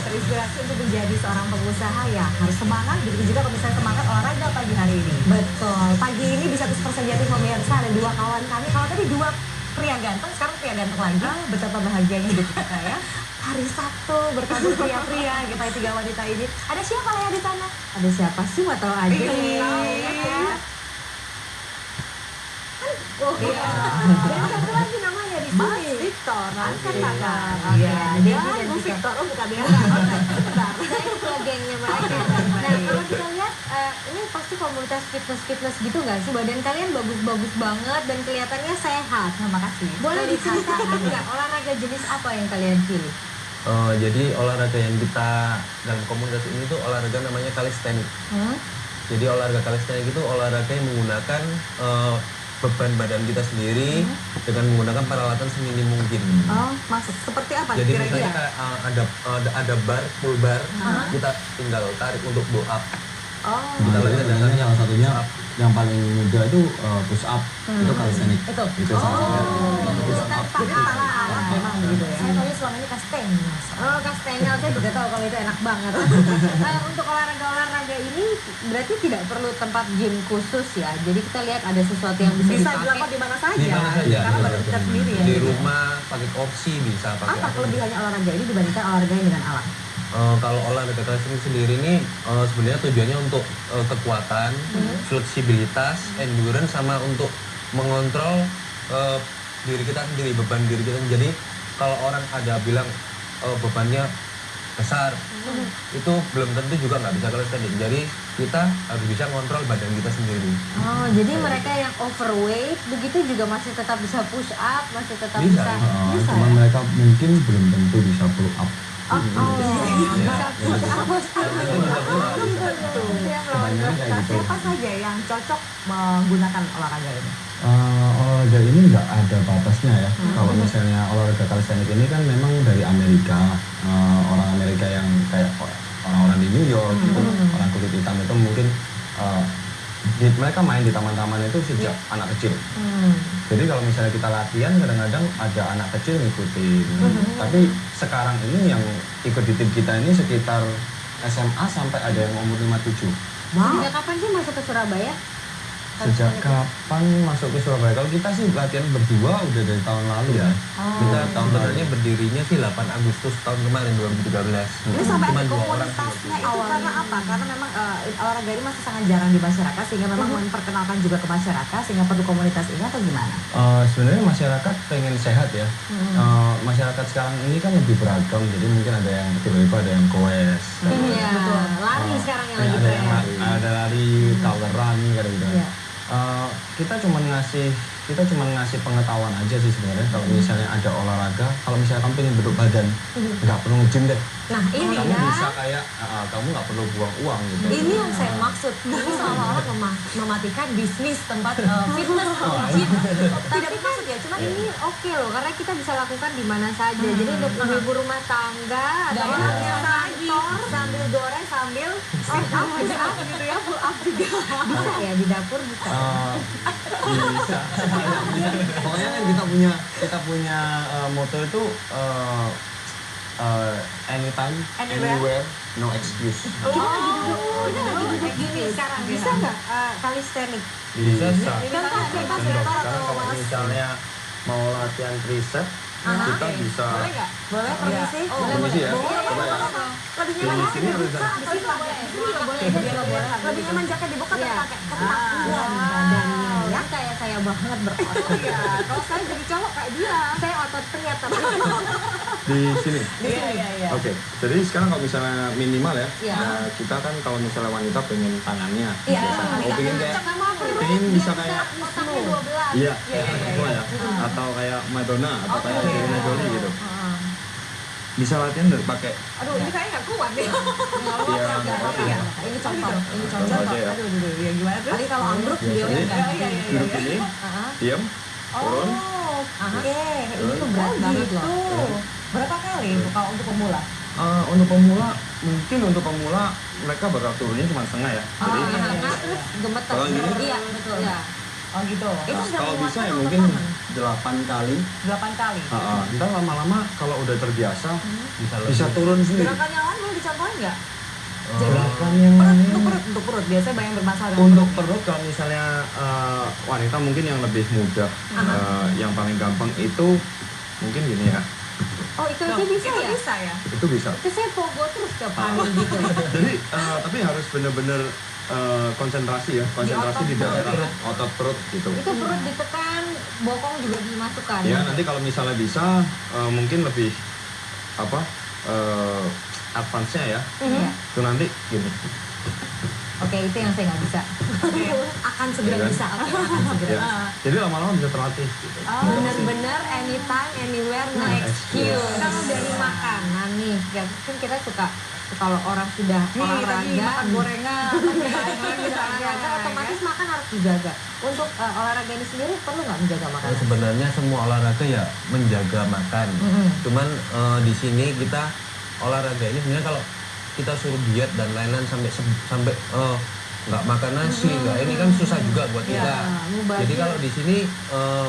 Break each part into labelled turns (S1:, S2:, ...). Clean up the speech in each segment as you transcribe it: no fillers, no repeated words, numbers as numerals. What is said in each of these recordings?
S1: terinspirasi untuk menjadi seorang pengusaha ya harus semangat. Begitu juga kalau misalnya semangat olahraga pagi hari ini. Betul. Pagi ini bisa 100% jadi pemirsa ada dua kawan kami. Kalau tadi dua pria ganteng, sekarang pria ganteng lagi. Betapa bahagianya hidup kita ya. Hari Sabtu bertemu pria-pria kita tiga wanita ini. Ada siapa ya di sana? Ada siapa sih? Mau tahu aja nih. Oh iya. Dan satu lagi namanya di sini. Mas Victor. Angkat tangan. Iya. Dia Bu Victor. Oh bukan dia. Bentar. Saya ketua gengnya mereka. Nah kalau kita lihat ini pasti komunitas fitness gitu nggak sih? Badan kalian bagus-bagus banget dan kelihatannya sehat. Terima kasih. Boleh diceritakan nggak olahraga jenis apa yang kalian pilih?
S2: Jadi olahraga yang kita dalam komunitas ini tuh olahraga namanya calisthenics. Jadi olahraga calisthenics itu olahraga yang menggunakan beban badan kita sendiri dengan menggunakan peralatan seminim mungkin.
S1: Oh, maksud seperti apa?
S2: Jadi misalnya kayak ada bar, full bar, kita tinggal tarik untuk go up.
S3: Oh.
S2: Kita latihan dasarnya
S3: salah satunya yang paling mudah itu push up, itu calisthenics. Itu salah satunya.
S1: Push up. Jadi salah alat memang begitu ya. Saya tahu selama ini calisthenics. Oh, calisthenics saya juga tahu kalau itu enak banget. Untuk olahraga ini berarti tidak perlu tempat gym khusus ya. Jadi kita lihat ada sesuatu yang bisa dilakukan di mana saja.
S2: Di mana saja.
S1: Karena badan kita sendiri ya.
S2: Di rumah pakai opsi bisa pakai.
S1: Apa kelebihannya olahraga ini dibandingkan olahraga dengan alat?
S2: Kalau olahraga calisthenics sendiri ini sebenarnya tujuannya untuk kekuatan, fleksibilitas, endurance, sama untuk mengontrol diri kita sendiri, beban diri kita. Jadi kalau orang ada bilang bebannya besar, itu belum tentu juga nggak bisa calisthenics. Jadi kita harus bisa ngontrol badan kita sendiri.
S1: Oh, jadi mereka yang overweight begitu juga masih tetap bisa push up, masih tetap bisa.
S3: Cuma mereka mungkin belum tentu bisa pull up.
S1: Siapa saja yang cocok menggunakan olahraga ini?
S3: Olahraga ini nggak ada batasnya ya. Kalau misalnya olahraga calisthenics ini kan memang dari Amerika, orang Amerika yang kayak orang-orang di New York, gitu, orang kulit hitam itu mungkin mereka main di taman-taman itu sejak anak kecil. Jadi kalau misalnya kita latihan kadang-kadang ada anak kecil ngikutin. Tapi sekarang ini yang ikut di tim kita ini sekitar SMA sampai ada yang umur 57.
S1: Wow. Sejak kapan sih masuk ke Surabaya?
S3: Sejak kapan masuk ke Surabaya? Kalau kita sih latihan berdua udah dari tahun lalu ya.
S2: Kita tahun sebenarnya berdirinya sih 8 Agustus tahun kemarin 2013.
S1: Ini sampai
S2: Cuma
S1: ada
S2: 2 orang
S1: komunitasnya itu karena apa? Karena memang olahraga ini masih sangat jarang di masyarakat sehingga memang memperkenalkan juga ke masyarakat sehingga perlu komunitas ini atau gimana?
S3: Sebenarnya masyarakat pengen sehat ya. Masyarakat sekarang ini kan lebih beragam, jadi mungkin ada yang tiba-tiba ada yang goes.
S1: Iya, betul. Lari sekarang yang lagi tren.
S3: Ada lari, tower run kayak gitu. Kita cuma ngasih pengetahuan aja sih sebenarnya. Kalau misalnya ada olahraga, kalau misalnya kamu pengen bentuk badan, nggak perlu nge-gym deh.
S1: Nah ini
S3: kamu
S1: ya,
S3: bisa kayak kamu nggak perlu buang uang gitu.
S1: Ini yang saya maksud. Ini seolah-olah mematikan bisnis tempat fitness gym. Tidak bermaksud ya, cuma ini oke loh karena kita bisa lakukan di mana saja. Jadi untuk ibu rumah tangga atau kantor sambil goreng sambil push up gitu ya, pull up juga bisa ya di dapur bisa.
S3: Bisa. Pokoknya kan kita punya motto itu anytime, anywhere, no excuse.
S1: Kita lagi duduk gini sekarang bisa nggak calisthenics?
S3: Bisa.
S1: Karena
S3: kalau misalnya mau latihan tricep, kita bisa.
S1: Boleh nggak? Boleh, permisi.
S3: Permisi ya.
S1: Lebih nyaman
S3: Di sini harus
S1: dibuka atau tidak boleh? Lebih nyaman jaket dibuka atau pakai ketakuan badannya ya? Kayak saya banget berotot. Kalau saya jadi cowok kayak dia, saya otot ternyata.
S3: Di sini.
S1: Iya.
S3: Oke. Jadi sekarang kalau misalnya minimal ya, kita kan kalau misalnya wanita pengen tangannya, pengen kayak, pengen bisa kayak, iya, ya, atau kayak Madonna atau kayak Angelina Jolie gitu. Bisa latihan dari pakai.
S1: Aduh, ini kayaknya nggak kuat deh.
S3: Iya.
S1: Ini contoh.
S3: Ya.
S1: Aduh, ya gimana tuh? Tadi kalau ambruk dia
S3: Duduk ini, diam, turun.
S1: Oke, ini tuh berat banget loh. Berapa kali kalau untuk pemula?
S3: Untuk pemula mereka bakal turunnya cuma setengah ya. Jadi
S1: terus gemeter.
S3: kalau gini,
S1: Iya, betul. Iya. Oh gitu. Itu sudah
S3: kalau bisa ya
S1: menguatkan
S3: mungkin
S1: atau
S3: 8 kali.
S1: 8 kali.
S3: Ntar lama-lama kalau udah terbiasa
S2: Bisa
S3: bisa turun sendiri.
S1: Gerakan yang lain boleh dicontohin nggak?
S3: Gerakan yang
S1: Perut,
S3: lain
S1: untuk perut. Biasanya banyak bermasalah dengan
S3: untuk
S1: perut.
S3: perut kalau misalnya wanita mungkin yang lebih mudah, yang paling gampang itu mungkin gini ya.
S1: Oh, itu aja bisa ya?
S4: Bisa ya?
S3: Itu bisa.
S1: Itu saya pogo terus tiap hari gitu.
S3: Jadi tapi harus benar-benar konsentrasi ya, konsentrasi di daerah otot perut gitu.
S1: Itu perut ditekan, bokong juga dimasukkan.
S3: Ya nanti kalau misalnya bisa mungkin lebih apa advance-nya ya. Itu nanti gini.
S1: Oke, itu yang saya nggak bisa. Akan segera
S3: Iya kan?
S1: bisa. Oke, akan segera.
S3: Ya. Jadi lama-lama bisa terlatih gitu.
S1: Bener-bener anytime, anywhere, no excuse. Kalau dari makanan nih, kan kita suka kalau orang sudah olahraga,
S4: makan gorengan,
S1: olahraga, otomatis makan harus dijaga. Untuk olahraga ini sendiri perlu nggak menjaga makanan?
S2: Sebenarnya semua olahraga ya menjaga makan. Cuman di sini kita olahraga ini sebenarnya kalau kita suruh diet dan lain-lain sampai nggak makan nasi, nggak ini kan susah juga buat kita. Jadi kalau di sini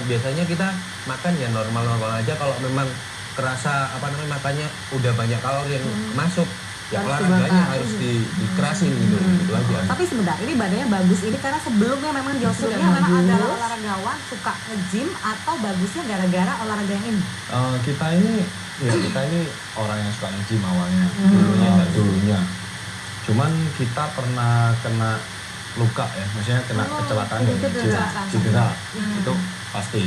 S2: biasanya kita makan ya normal-normal aja. Kalau memang kerasa makannya udah banyak kalori yang masuk, ya
S1: Harus
S2: olahraganya
S1: dibakar.
S2: harus dikerasin gitu aja.
S4: Tapi sebentar, ini badannya bagus ini karena sebelumnya memang Joshua
S1: Sudah
S4: memang
S1: bagus.
S4: adalah olahragawan, suka nge-gym atau bagusnya gara-gara olahraga yang ini?
S3: Kita ini orang yang suka nge-gym awalnya, dulunya. Cuman kita pernah kena luka ya, maksudnya kena kecelakaan dari gym, cedera, itu pasti.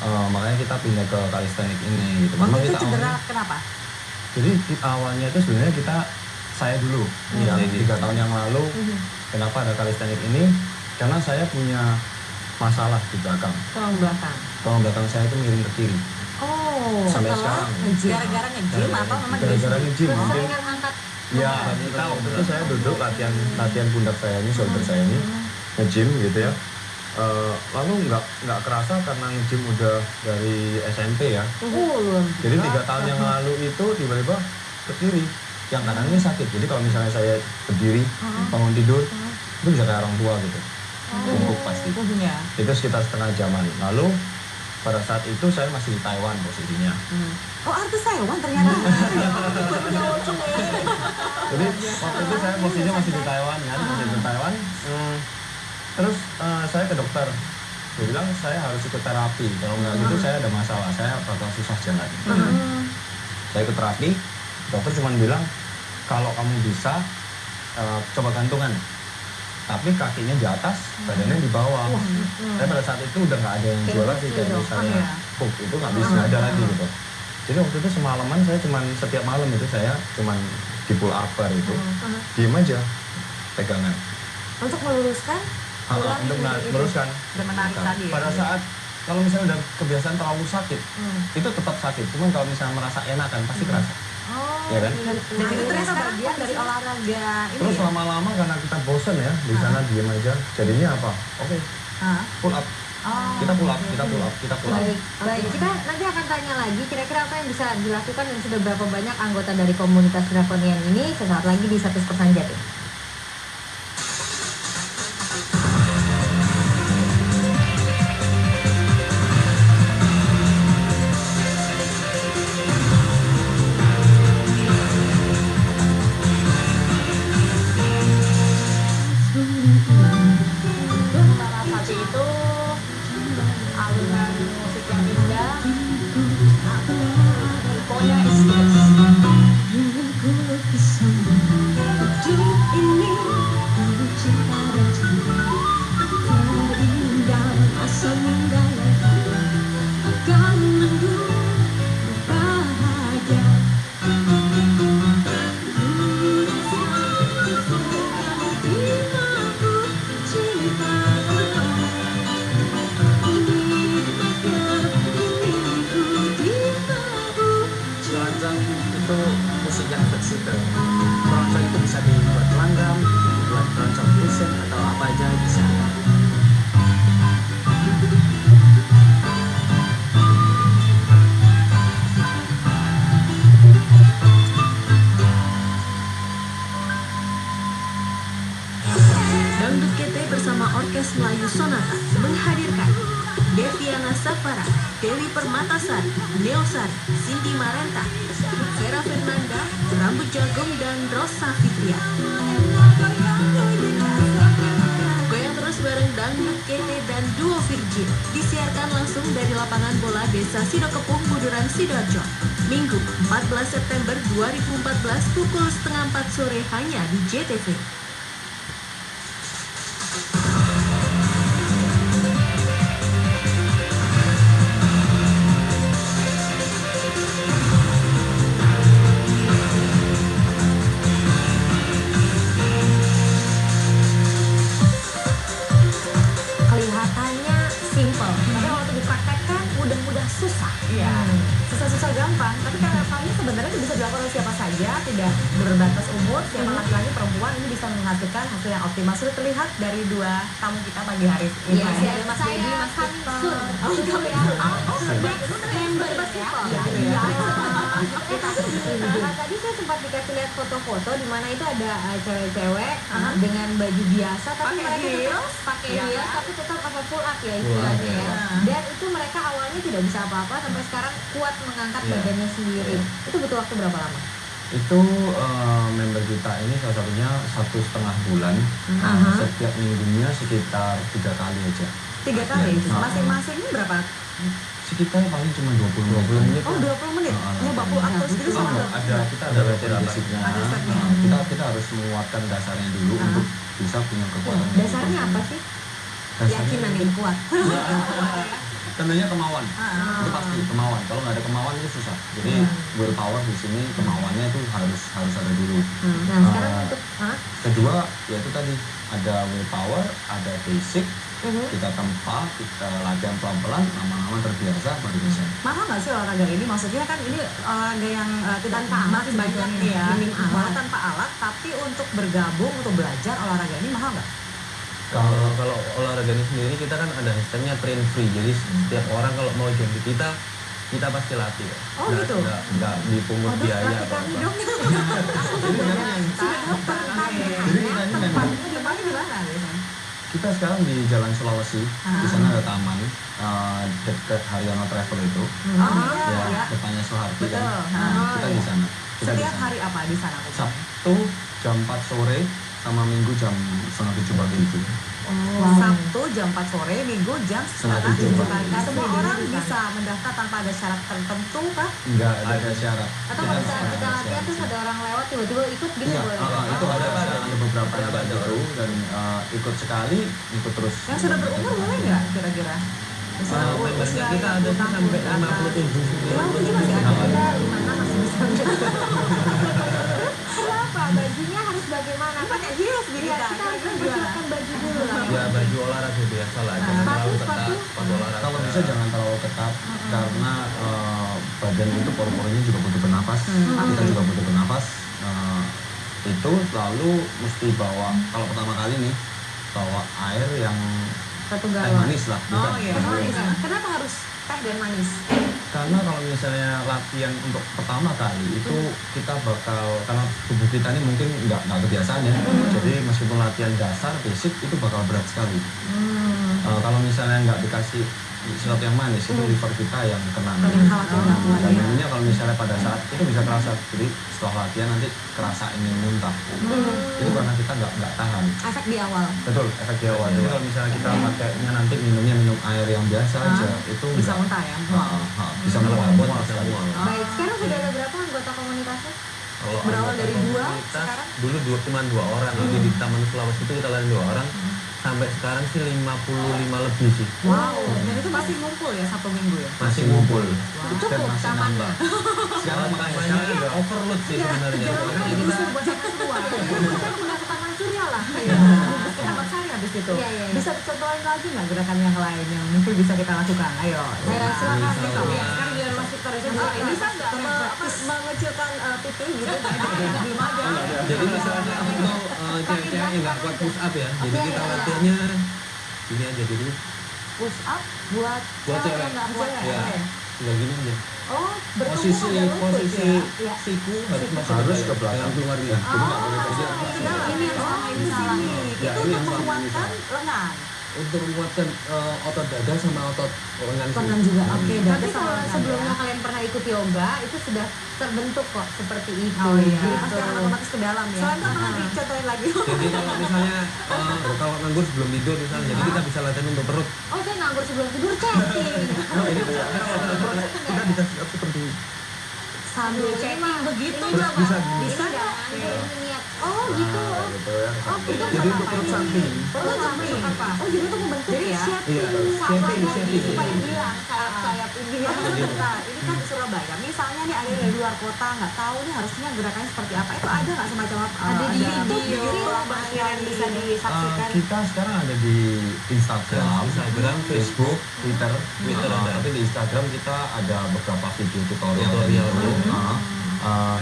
S3: Makanya kita pindah ke calisthenics ini gitu.
S4: Waktu
S3: Memang
S4: itu
S3: kita
S4: cedera
S3: awalnya-
S4: kenapa?
S3: Jadi awalnya itu sebenarnya saya dulu, ya, 3 tahun yang lalu, kenapa ada calisthenics ini? Karena saya punya masalah di belakang.
S1: Tulang belakang.
S3: Tulang belakang saya itu miring ke kiri.
S1: Oh,
S3: Sampai
S1: setelah
S3: sekarang.
S1: nge-gym.
S4: Gara-gara nge-gym atau memang dari
S3: Gara-gara nge-gym mungkin.
S1: Seringan angkat.
S3: Ya, kita waktu itu saya duduk latihan pundak saya ini, shoulder saya ini, nge-gym gitu ya. Lalu nggak kerasa karena nge-gym udah dari SMP ya. Jadi 3 tahun yang lalu itu tiba-tiba ke kiri, yang kanan ini sakit. Jadi kalau misalnya saya berdiri, bangun tidur, itu bisa kayak orang tua gitu. Bungkuk pasti.
S4: Ya.
S3: Itu sekitar setengah jaman. Lalu pada saat itu saya masih di Taiwan posisinya.
S4: Oh, artis Taiwan ternyata.
S3: Jadi waktu itu saya posisinya masih di Taiwan kan, masih di Taiwan. Terus saya ke dokter, dia bilang saya harus ikut terapi. Kalau nggak gitu saya ada masalah, saya bakal susah jalan. Saya ikut terapi, dokter cuma bilang kalau kamu bisa coba gantungan, tapi kakinya di atas, badannya di bawah. Tapi pada saat itu udah nggak ada yang jual lagi kayak misalnya hook itu nggak ada lagi gitu. Jadi waktu itu semalaman saya cuman setiap malam itu saya cuman di pull up bar itu, diem aja, pegangan.
S1: Untuk meluruskan
S3: Untuk meluruskan.
S4: Udah menarik tadi ya.
S3: Pada saat kalau misalnya udah kebiasaan terlalu sakit, itu tetap sakit. Cuman kalau misalnya merasa enak kan pasti kerasa. Ya kan?
S4: Dan itu ternyata bagian dari olahraga ini
S3: Terus
S4: ya?
S3: lama-lama karena kita bosen ya di sana diem aja, jadinya apa? Oke, pull up. Kita pull up.
S1: Baik. Kita nanti akan tanya lagi kira-kira apa yang bisa dilakukan dan sudah berapa banyak anggota dari komunitas Draconian ini sesaat lagi di 100% Jatim.
S4: Salah satu itu alunan musik yang indah. Temponya is
S5: Dewi Permatasari, Neosari, Cindy Marenta, Vera Fernanda, Rambut Jagung, dan Rosa Fitria. Goyang terus bareng Dangdut Kete dan Duo Virgin. Disiarkan langsung dari lapangan bola Desa Sidokepung, Buduran, Sidoarjo. Minggu 14 September 2014 pukul setengah 4 sore hanya di JTV.
S1: Kelihatannya simple, tapi waktu dipraktekkan mudah-mudah susah.
S4: Iya. Susah-susah gampang, tapi karena kami sebenarnya bisa dilakukan oleh siapa saja, tidak berbatas umur, siapa laki-laki perempuan ini bisa menghasilkan hasil yang optimal. Sudah terlihat dari dua tamu kita pagi hari ini.
S1: Iya,
S4: Ada Mas
S1: saya
S4: Dedi, Mas
S1: akan
S4: Victor.
S1: sur.
S4: Oh, kami
S1: Member ya.
S4: Iya.
S1: Tadi saya sempat dikasih lihat foto-foto di mana itu ada cewek-cewek dengan baju biasa tapi
S4: Pakai
S1: mereka tetap
S4: heels.
S1: pakai
S4: Iya.
S1: heels tapi tetap pakai full up ya istilahnya ya. Dan itu mereka awalnya tidak bisa apa-apa sampai sekarang kuat mengangkat
S2: Iya.
S1: badannya sendiri. Itu butuh waktu berapa lama?
S3: Itu member kita ini salah satunya 1,5 bulan. Setiap minggunya sekitar 3 kali aja.
S4: 3 kali,
S3: Iya.
S4: masing-masing ini berapa?
S3: Sekitar paling cuma 20 menit.
S4: Oh, 20 menit. Nyoba pull up terus gitu sama dong.
S3: Kita ada latihan basicnya.
S4: Ada setnya.
S3: Kita harus menguatkan dasarnya dulu untuk bisa punya kekuatan.
S1: Dasarnya apa sih?
S4: Yakinan yang kuat.
S3: Tentunya kemauan. Itu pasti kemauan. Kalau nggak ada kemauan itu susah. Jadi willpower di sini kemauannya itu harus ada dulu.
S1: Nah, sekarang untuk
S3: Kedua yaitu tadi ada willpower, ada basic. Kita tempa, kita latihan pelan-pelan, lama-lama terbiasa baru bisa.
S4: Mahal nggak sih olahraga ini? Maksudnya kan ini olahraga yang tidak
S1: Tanpa alat
S4: masih banyak
S1: sebetulnya,
S4: ya,
S1: minim alat.
S4: malah tanpa alat, tapi untuk bergabung, untuk belajar olahraga ini mahal nggak?
S2: Kalau olahraga ini sendiri kita kan ada sistemnya train free. Jadi setiap orang kalau mau join di kita pasti latih.
S4: Oh, gitu?
S2: Nggak dipungut
S4: Waduh,
S2: biaya
S4: latih
S2: apa
S4: kami
S2: apa.
S4: dong.
S1: sudah daftar
S3: Jadi kita ini memang
S4: Tempatnya di mana biasanya?
S3: kita sekarang di Jalan Sulawesi, di sana ada taman dekat Haryono Travel itu,
S4: Oh
S3: ya
S4: iya.
S3: depannya Soeharti
S4: Betul.
S3: kan. Kita di sana. Kita di
S4: Setiap
S3: sana.
S4: hari apa di sana?
S3: Sabtu jam 4 sore sama Minggu jam setengah 7 pagi itu.
S4: Sabtu jam 4 sore, Minggu jam setengah
S3: Setengah
S4: 7
S3: 7
S4: pagi.
S1: pagi.
S4: Semua
S1: Semua
S4: orang
S1: di sana.
S4: bisa mendaftar tanpa ada syarat tertentu kah?
S3: Enggak ada syarat.
S1: atau kalau misalnya kita latihan terus ada orang lewat tiba-tiba ikut gitu
S3: Iya,
S1: boleh?
S3: itu ada beberapa yang ada gitu dan ikut sekali, ikut terus.
S4: Yang sudah berumur boleh nggak kira-kira?
S2: Membernya kita ada sih sampai 57
S4: Wah, ini masih ada.
S1: Ada 56 masih bisa. Kenapa? Bajunya harus bagaimana?
S4: Pakai heels
S1: Iya,
S4: Birita.
S1: kita harus mempersiapkan baju dulu lah.
S2: Ya baju olahraga biasa lah, jangan terlalu ketat. Sepatu olahraga.
S3: Kalau bisa jangan terlalu ketat karena badan itu paru-parunya juga butuh bernapas, kita juga butuh bernapas. Itu lalu mesti bawa kalau pertama kali nih bawa air yang
S1: Satu
S3: teh
S1: galon.
S3: manis lah, bukan?
S4: Oh iya.
S3: Teh manis.
S4: Kenapa harus teh dan manis?
S3: Karena kalau misalnya latihan untuk pertama kali itu kita bakal karena tubuh kita ini mungkin nggak kebiasaan ya, jadi meskipun latihan dasar basic itu bakal berat sekali. Kalau misalnya nggak dikasih sesuatu yang manis itu liver kita yang kena.
S4: khawatir nggak kuat,
S3: Dan
S4: ya.
S3: ininya kalau misalnya pada saat itu bisa kerasa, jadi setelah latihan nanti kerasa ingin muntah. Itu karena kita nggak tahan.
S4: Efek di awal.
S3: Betul, efek di awal. Jadi kalau misalnya kita pakainya nanti minum air yang biasa aja, itu
S4: Bisa
S3: nggak-
S4: muntah ya? Mual.
S3: bisa mual,
S2: Buat
S3: mual
S2: bisa
S3: sekali.
S2: mual.
S1: Baik, sekarang sudah ada berapa anggota komunitasnya?
S2: Kalau
S4: Berawal
S2: anggota
S4: dari dua,
S2: komunitas,
S4: sekarang?
S2: dulu cuma 2 orang. Jadi di Taman Sulawesi itu kita latihan 2 orang. Sampai sekarang sih 55 lebih sih.
S4: Wow. Dan itu masih ngumpul ya Sabtu Minggu ya?
S2: Masih ngumpul.
S3: Dan
S1: Cukup
S3: masih
S1: kapannya?
S3: nambah. Sekarang makanya
S2: Makanya udah overload sih sebenarnya.
S4: Jangan
S2: Makanya
S4: lupa
S2: kita
S4: disuruh buat sama semua.
S1: Kita pindah ke Taman Surya lah.
S4: Ke Taman Sari habis itu.
S1: Iya, iya.
S4: Bisa dicontohin lagi nggak gerakan yang lain yang mungkin bisa kita lakukan? Ayo.
S1: Ayo, silakan.
S2: Misalnya-
S1: Sekarang biar Mas Victor itu
S4: Bisa nggak mengecilkan pipi gitu? Belum ada.
S2: Jadi misalnya untuk cewek-cewek yang nggak kuat push up ya. Jadi kita latihannya gini aja dulu.
S1: push up buat
S2: Buat
S1: cewek
S2: cewek.
S1: yang nggak kuat.
S2: Ya, tinggal gini aja.
S1: Oh, bertumbuh
S2: Posisi
S1: pada lutut
S2: posisi
S1: ya? Iya.
S2: siku harus masuk
S3: Harus
S2: dada,
S3: ke belakang.
S2: jangan keluar gini.
S3: Jadi nggak boleh kerja.
S1: Ini yang selama ini
S4: Di
S1: salah.
S4: sini.
S3: Ya,
S4: Itu
S3: ini
S4: untuk
S3: yang selama ini
S4: menguatkan lengan.
S2: untuk menguatkan otot dada sama otot lengan.
S4: Lengan juga, oke.
S1: Tapi kalau sebelumnya kalian pernah ikut yoga, itu sudah terbentuk kok seperti itu.
S4: Oh iya.
S1: Jadi
S4: Pasti otomatis ke dalam ya.
S1: Selain itu apa lagi? Contohin lagi.
S2: Jadi kalau misalnya kalau nganggur sebelum tidur misalnya, jadi kita bisa latihan untuk perut.
S1: Oh, saya nganggur sebelum tidur chatting.
S2: Kita bisa seperti
S1: Sambil chatting begitu
S2: Bisa,
S1: coba.
S2: bisa.
S1: Bisa nggak nganggur niat. Oh, gitu.
S3: gitu ya.
S1: Oh, itu
S2: jadi untuk perut samping.
S1: perut samping. Oh, jadi itu membentuk
S4: Jadi
S1: ya?
S2: Iya,
S1: Sama
S2: shaping,
S1: tadi
S2: shaping.
S1: supaya bilang sayap ini ya.
S4: Bentar, ini kan di Surabaya. Misalnya nih ada dari luar kota nggak tahu nih harusnya gerakannya seperti apa. Itu ada nggak semacam
S1: Ada di video,
S4: yang bisa disaksikan?
S3: Kita sekarang ada di Instagram, Facebook, Twitter.
S2: ada.
S3: Tapi di Instagram kita ada beberapa video tutorial.
S2: Tutorial.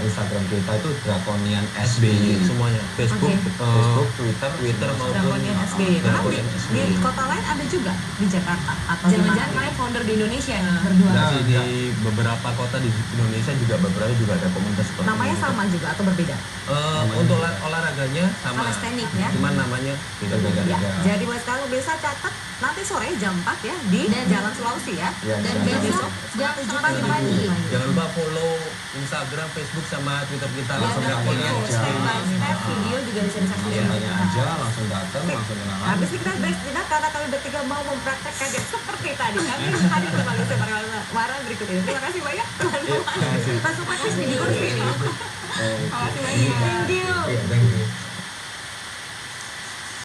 S3: Instagram kita itu Draconian
S2: SBY
S3: SBY.
S2: semuanya. Facebook,
S3: Facebook, Twitter,
S2: Twitter maupun
S4: Draconian SBY. Memang
S2: Draconian
S4: di
S2: SBY.
S4: kota lain ada juga di Jakarta atau di
S1: Jangan-jangan
S4: mana?
S1: kalian founder di Indonesia berdua.
S2: Nah, di beberapa kota di Indonesia juga beberapa juga ada komunitas seperti
S4: Namanya
S2: ini.
S4: sama juga atau berbeda?
S2: Untuk olahraganya sama,
S4: Calisthenics ya?
S2: cuman namanya beda-beda.
S4: Ya, jadi buat sekarang bisa catat nanti sore jam 4 ya di Jalan Sulawesi ya.
S3: Ya,
S1: Dan
S3: di sana.
S1: besok jam 7 pagi.
S2: Jangan lupa follow Instagram, Facebook sama Twitter kita.
S1: Ya,
S2: Langsung
S1: dan
S2: Draconian
S1: itu
S2: SBY.
S1: step by step video juga bisa disaksikan.
S3: Tanya aja, langsung datang, langsung kenalan.
S4: Habis ini kita break sejenak karena kami bertiga mau mempraktekkan yang seperti tadi. Kami hadir kembali seperti Warah berikut ini. Terima kasih banyak teman-teman. Langsung praktis di kursi ini.
S3: Eh,
S1: Terima kasih banyak.
S4: Thank you.
S2: Iya, thank you.